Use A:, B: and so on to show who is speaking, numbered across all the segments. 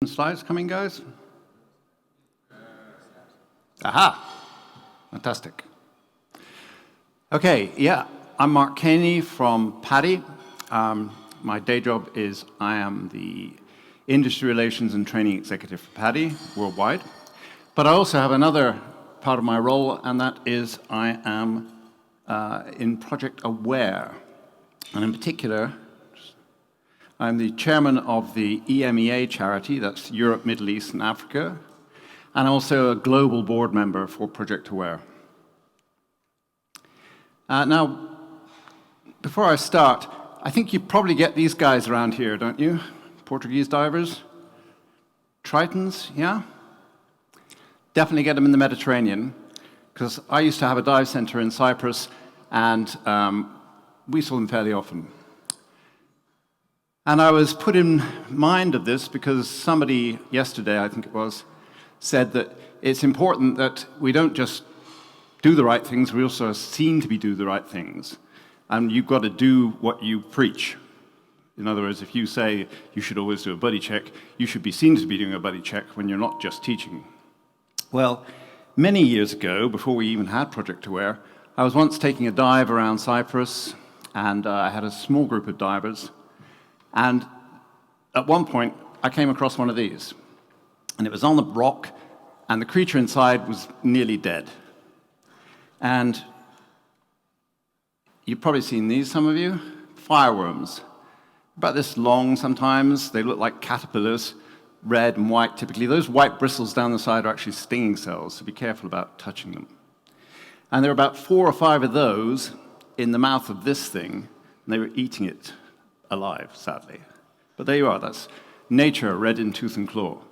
A: Slides coming, guys? Aha! Fantastic. Okay, yeah, I'm Mark Caney from PADI. My day job is I am the Industry Relations and Training Executive for PADI worldwide. But I also have another part of my role, and that is I am in Project AWARE. And in particular, I'm the chairman of the EMEA charity, that's Europe, Middle East, and Africa, and also a global board member for Project AWARE. Now, before I start, I think you probably get these guys around here, don't you? Portuguese divers? Tritons, yeah? Definitely get them in the Mediterranean, because I used to have a dive center in Cyprus, and we saw them fairly often. And I was put in mind of this because somebody yesterday, I think it was, said that it's important that we don't just do the right things, we also seem to be doing the right things. And you've got to do what you preach. In other words, if you say you should always do a buddy check, you should be seen to be doing a buddy check when you're not just teaching. Well, many years ago, before we even had Project AWARE, I was once taking a dive around Cyprus, and I had a small group of divers. And at one point, I came across one of these. And it was on the rock, and the creature inside was nearly dead. And you've probably seen these, some of you. Fireworms. About this long sometimes. They look like caterpillars, red and white typically. Those white bristles down the side are actually stinging cells, so be careful about touching them. And there are about 4 or 5 of those in the mouth of this thing, and they were eating it alive, sadly. But there you are, that's nature, red in tooth and claw.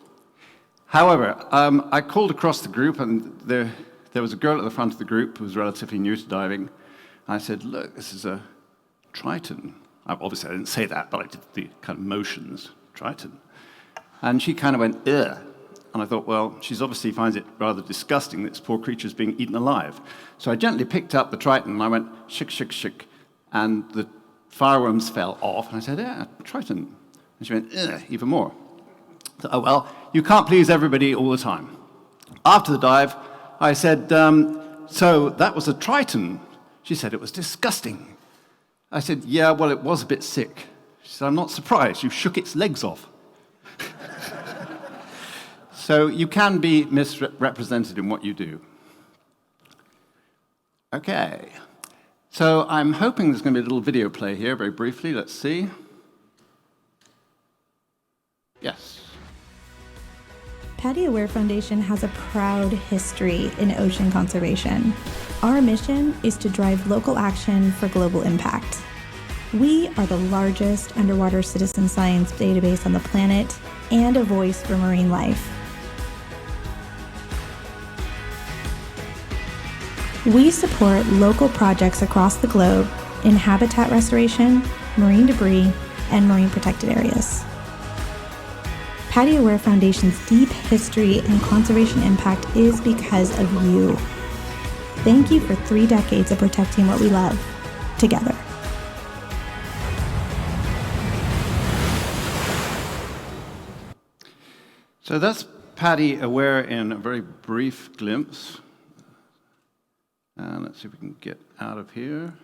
A: However, I called across the group, and there was a girl at the front of the group who was relatively new to diving. I said, look, this is a Triton. Obviously, I didn't say that, but I did the kind of motions, Triton. And she kind of went, ugh. And I thought, well, she obviously finds it rather disgusting that this poor creature's being eaten alive. So I gently picked up the Triton, and I went, shik, shik, shik. And the fireworms fell off, and I said, yeah, Triton. And she went, ugh, even more. So, oh, well, you can't please everybody all the time. After the dive, I said, so that was a Triton. She said it was disgusting. I said, yeah, well, it was a bit sick. She said, I'm not surprised. You shook its legs off. So you can be misrepresented in what you do. Okay. So I'm hoping there's going to be a little video play here, very briefly. Let's see. Yes.
B: PADI AWARE Foundation has a proud history in ocean conservation. Our mission is to drive local action for global impact. We are the largest underwater citizen science database on the planet and a voice for marine life. We support local projects across the globe in habitat restoration, marine debris, and marine protected areas. PADI AWARE Foundation's deep history and conservation impact is because of you. Thank you for 3 decades of protecting what we love, together.
A: So that's PADI AWARE in a very brief glimpse. Let's see if we can get out of here.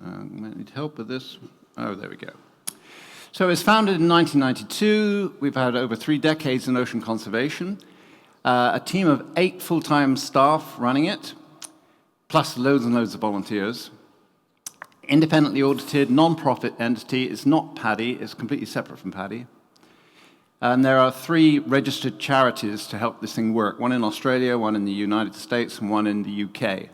A: Might need help with this. Oh, there we go. So it was founded in 1992. We've had over 3 decades in ocean conservation. A team of 8 full-time staff running it, plus loads and loads of volunteers. Independently audited, non-profit entity. It's not PADI. It's completely separate from PADI. And there are 3 registered charities to help this thing work. 1 in Australia, 1 in the United States, and 1 in the UK.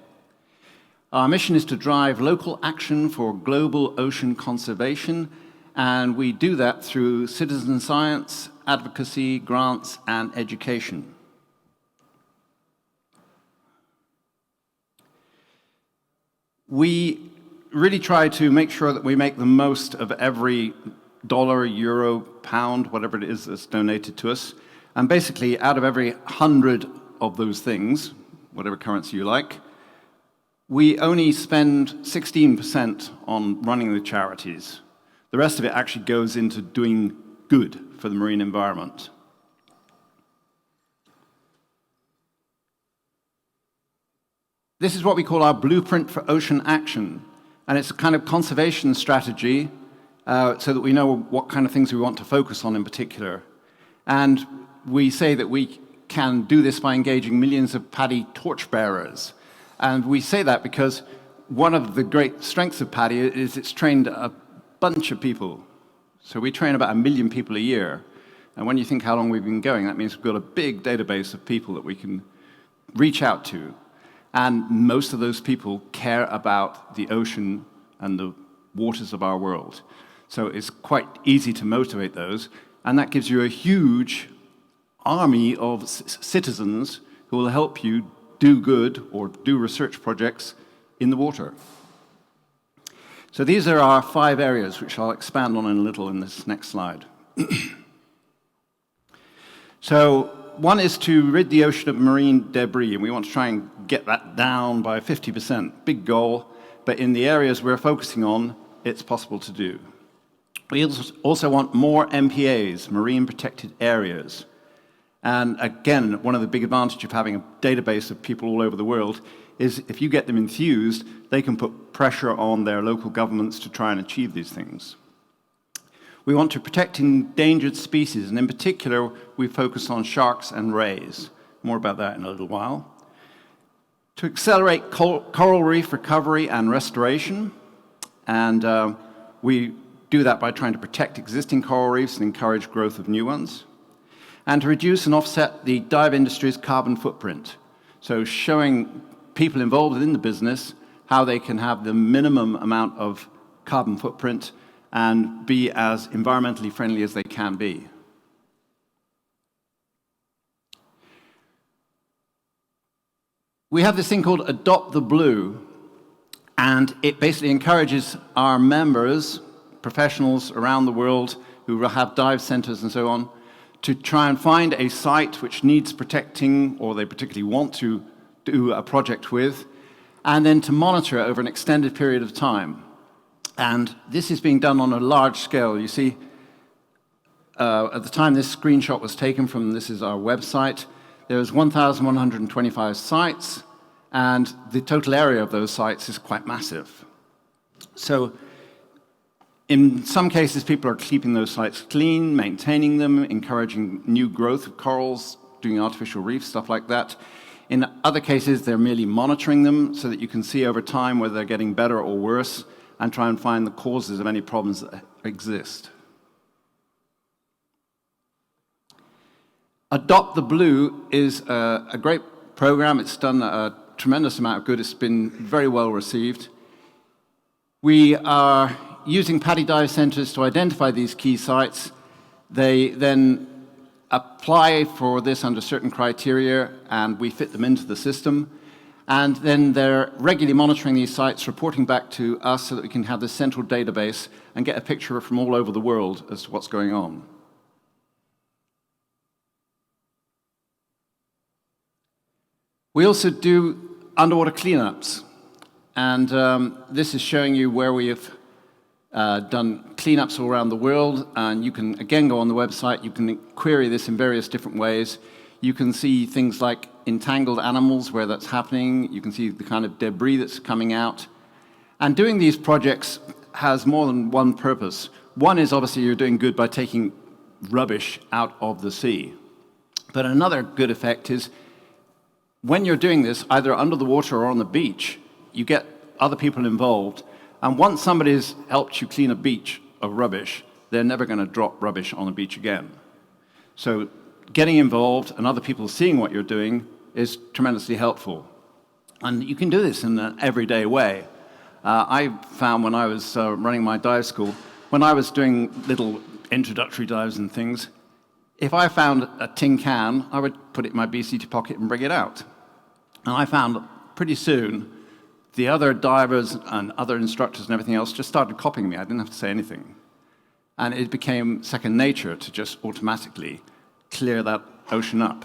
A: Our mission is to drive local action for global ocean conservation, and we do that through citizen science, advocacy, grants, and education. We really try to make sure that we make the most of every dollar, euro, pound, whatever it is that's donated to us. And basically, out of every 100 of those things, whatever currency you like, we only spend 16% on running the charities. The rest of it actually goes into doing good for the marine environment. This is what we call our blueprint for ocean action, and it's a kind of conservation strategy so that we know what kind of things we want to focus on in particular. And we say that we can do this by engaging millions of PADI torchbearers. And we say that because one of the great strengths of PADI is it's trained a bunch of people. So we train about 1 million people a year. And when you think how long we've been going, that means we've got a big database of people that we can reach out to. And most of those people care about the ocean and the waters of our world. So it's quite easy to motivate those. And that gives you a huge army of citizens who will help you do good or do research projects in the water. So these are our 5 areas, which I'll expand on in a little in this next slide. So one is to rid the ocean of marine debris, and we want to try and get that down by 50%. Big goal, but in the areas we're focusing on, it's possible to do. We also want more MPAs, marine protected areas. And again, one of the big advantages of having a database of people all over the world is if you get them enthused, they can put pressure on their local governments to try and achieve these things. We want to protect endangered species, and in particular, we focus on sharks and rays. More about that in a little while. To accelerate coral reef recovery and restoration, and we do that by trying to protect existing coral reefs and encourage growth of new ones. And to reduce and offset the dive industry's carbon footprint. So showing people involved in the business how they can have the minimum amount of carbon footprint and be as environmentally friendly as they can be. We have this thing called Adopt the Blue, and it basically encourages our members, professionals around the world who have dive centers and so on, to try and find a site which needs protecting or they particularly want to do a project with, and then to monitor it over an extended period of time. And this is being done on a large scale. You see, at the time this screenshot was taken from, this is our website, there was 1,125 sites, and the total area of those sites is quite massive. So in some cases, people are keeping those sites clean, maintaining them, encouraging new growth of corals, doing artificial reefs, stuff like that. In other cases, they're merely monitoring them so that you can see over time whether they're getting better or worse and try and find the causes of any problems that exist. Adopt the Blue is a great program. It's done a tremendous amount of good. It's been very well received. We are using PADI dive centers to identify these key sites. They then apply for this under certain criteria, and we fit them into the system. And then they're regularly monitoring these sites, reporting back to us so that we can have this central database and get a picture from all over the world as to what's going on. We also do underwater cleanups. And this is showing you where we have done cleanups all around the world. And you can, again, go on the website. You can query this in various different ways. You can see things like entangled animals where that's happening. You can see the kind of debris that's coming out. And doing these projects has more than one purpose. One is obviously you're doing good by taking rubbish out of the sea. But another good effect is when you're doing this, either under the water or on the beach, you get other people involved. And once somebody's helped you clean a beach of rubbish, they're never going to drop rubbish on the beach again. So getting involved and other people seeing what you're doing is tremendously helpful. And you can do this in an everyday way. I found when I was running my dive school, when I was doing little introductory dives and things, if I found a tin can, I would put it in my BCT pocket and bring it out. And I found pretty soon the other divers and other instructors and everything else just started copying me. I didn't have to say anything. And it became second nature to just automatically clear that ocean up.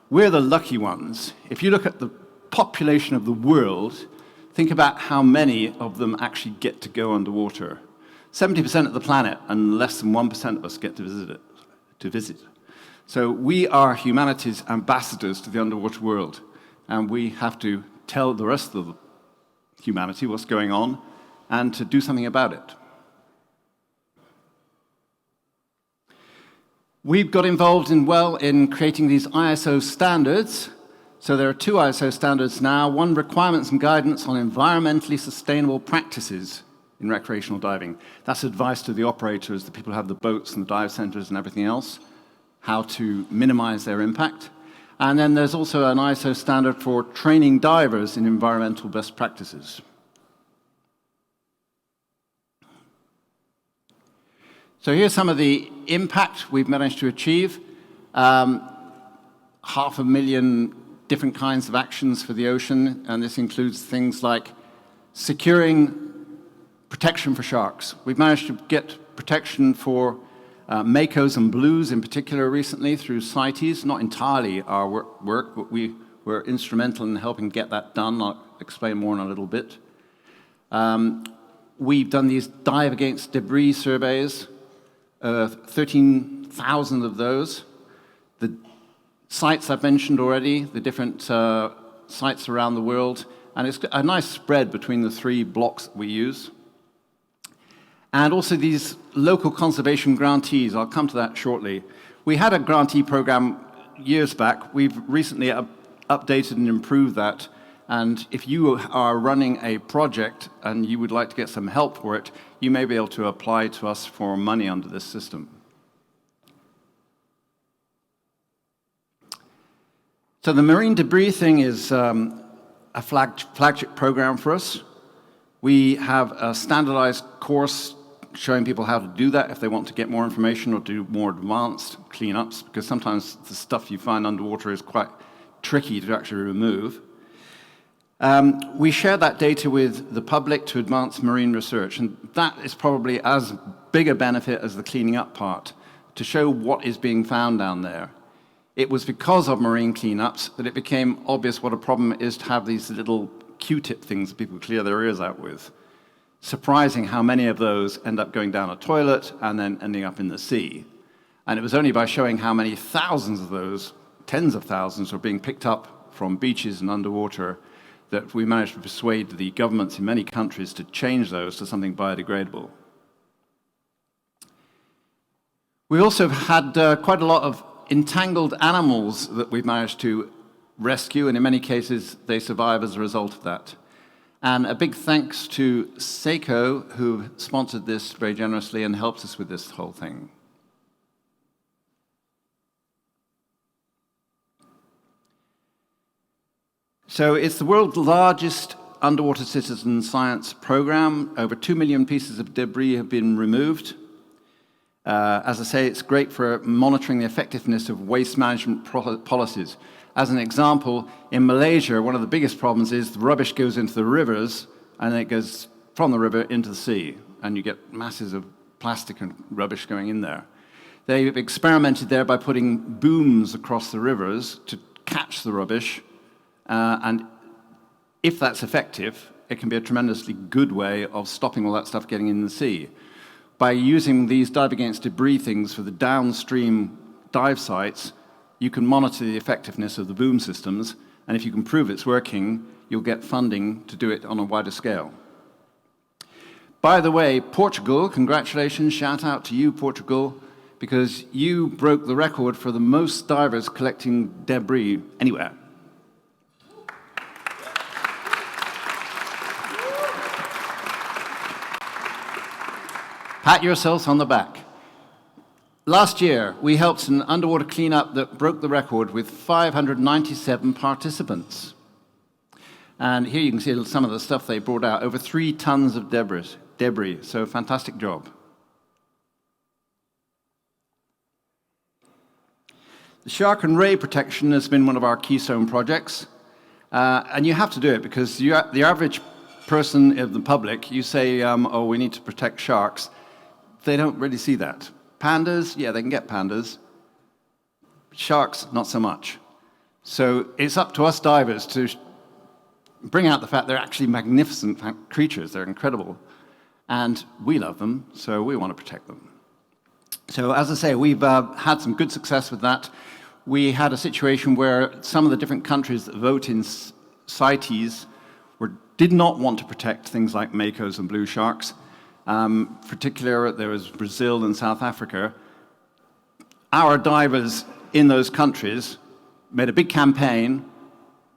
A: We're the lucky ones. If you look at the population of the world, think about how many of them actually get to go underwater. 70% of the planet, and less than 1% of us get to visit it. to visit. So we are humanity's ambassadors to the underwater world, and we have to tell the rest of humanity what's going on and to do something about it. We've got involved in creating these ISO standards. So there are 2 ISO standards now, one requirements and guidance on environmentally sustainable practices in recreational diving. That's advice to the operators, the people who have the boats and the dive centers and everything else, how to minimize their impact. And then there's also an ISO standard for training divers in environmental best practices. So here's some of the impact we've managed to achieve. 500,000 different kinds of actions for the ocean, and this includes things like securing protection for sharks. We've managed to get protection for makos and blues in particular recently through CITES, not entirely our work, but we were instrumental in helping get that done. I'll explain more in a little bit. We've done these dive against debris surveys, 13,000 of those. The sites I've mentioned already, the different sites around the world, and it's a nice spread between the 3 blocks that we use. And also these local conservation grantees, I'll come to that shortly. We had a grantee program years back. We've recently updated and improved that. And if you are running a project and you would like to get some help for it, you may be able to apply to us for money under this system. So the marine debris thing is a flagship program for us. We have a standardized course showing people how to do that if they want to get more information or do more advanced cleanups, because sometimes the stuff you find underwater is quite tricky to actually remove. We share that data with the public to advance marine research, and that is probably as big a benefit as the cleaning up part, to show what is being found down there. It was because of marine cleanups that it became obvious what a problem it is to have these little Q-tip things that people clear their ears out with. Surprising how many of those end up going down a toilet and then ending up in the sea. And it was only by showing how many thousands of those, tens of thousands, were being picked up from beaches and underwater that we managed to persuade the governments in many countries to change those to something biodegradable. We also had quite a lot of entangled animals that we've managed to rescue, and in many cases they survive as a result of that. And a big thanks to Seiko, who sponsored this very generously and helped us with this whole thing. So it's the world's largest underwater citizen science program. Over 2 million pieces of debris have been removed. As I say, it's great for monitoring the effectiveness of waste management policies. As an example, in Malaysia, one of the biggest problems is the rubbish goes into the rivers, and then it goes from the river into the sea, and you get masses of plastic and rubbish going in there. They've experimented there by putting booms across the rivers to catch the rubbish, and if that's effective, it can be a tremendously good way of stopping all that stuff getting in the sea. By using these dive against debris things for the downstream dive sites, you can monitor the effectiveness of the boom systems, and if you can prove it's working, you'll get funding to do it on a wider scale. By the way, Portugal, congratulations, shout out to you, Portugal, because you broke the record for the most divers collecting debris anywhere. Pat yourselves on the back. Last year, we helped an underwater cleanup that broke the record with 597 participants. And here you can see some of the stuff they brought out, over 3 tons of debris, so fantastic job. The shark and ray protection has been one of our keystone projects, and you have to do it because the average person of the public, you say, oh, we need to protect sharks, they don't really see that. Pandas, yeah, they can get pandas. Sharks, not so much. So it's up to us divers to bring out the fact they're actually magnificent creatures. They're incredible. And we love them, so we want to protect them. So as I say, we've had some good success with that. We had a situation where some of the different countries that vote in CITES did not want to protect things like makos and blue sharks. Particularly, there was Brazil and South Africa. Our divers in those countries made a big campaign,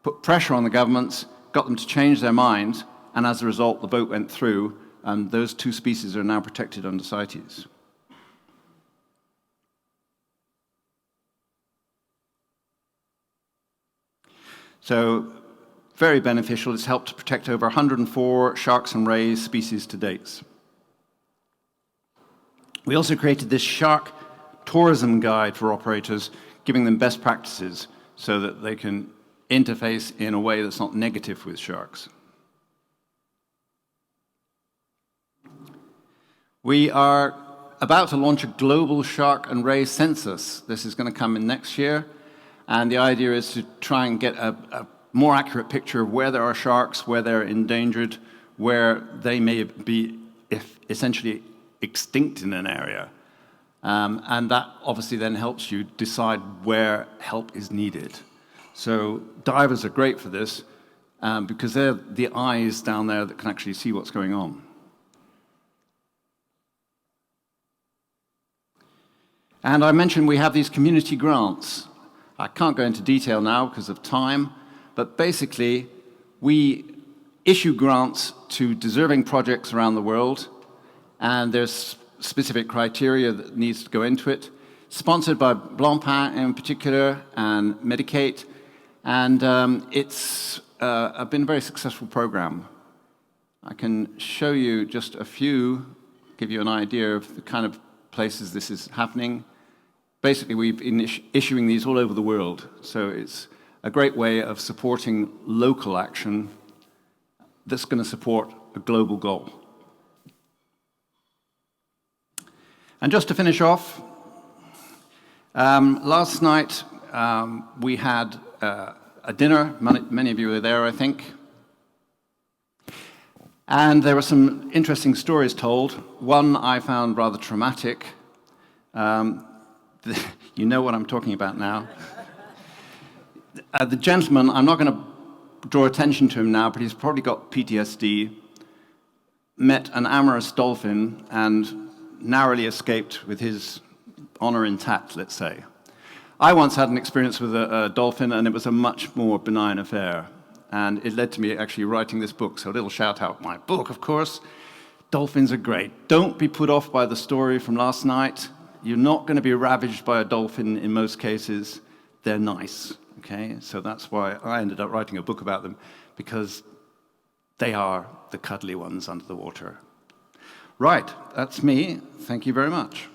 A: put pressure on the governments, got them to change their minds, and as a result, the vote went through, and those two species are now protected under CITES. So, very beneficial. It's helped to protect over 104 sharks and rays species to date. We also created this shark tourism guide for operators, giving them best practices so that they can interface in a way that's not negative with sharks. We are about to launch a global shark and ray census. This is going to come in next year. And the idea is to try and get a more accurate picture of where there are sharks, where they're endangered, where they may be essentially extinct in an area. And that obviously then helps you decide where help is needed. So divers are great for this because they're the eyes down there that can actually see what's going on. And I mentioned we have these community grants. I can't go into detail now because of time, but basically we issue grants to deserving projects around the world, and there's specific criteria that needs to go into it. Sponsored by Blancpain in particular and Medicate, and it's been a very successful program. I can show you just a few, give you an idea of the kind of places this is happening. Basically, we've been issuing these all over the world, so it's a great way of supporting local action that's going to support a global goal. And just to finish off, last night we had a dinner. Many of you were there, I think. And there were some interesting stories told. One I found rather traumatic. You know what I'm talking about now. The gentleman, I'm not going to draw attention to him now, but he's probably got PTSD, met an amorous dolphin and narrowly escaped with his honor intact, let's say. I once had an experience with a dolphin, and it was a much more benign affair. And it led to me actually writing this book, so a little shout out, my book, of course. Dolphins are great. Don't be put off by the story from last night. You're not going to be ravaged by a dolphin in most cases. They're nice, okay? So that's why I ended up writing a book about them, because they are the cuddly ones under the water. Right, that's me. Thank you very much.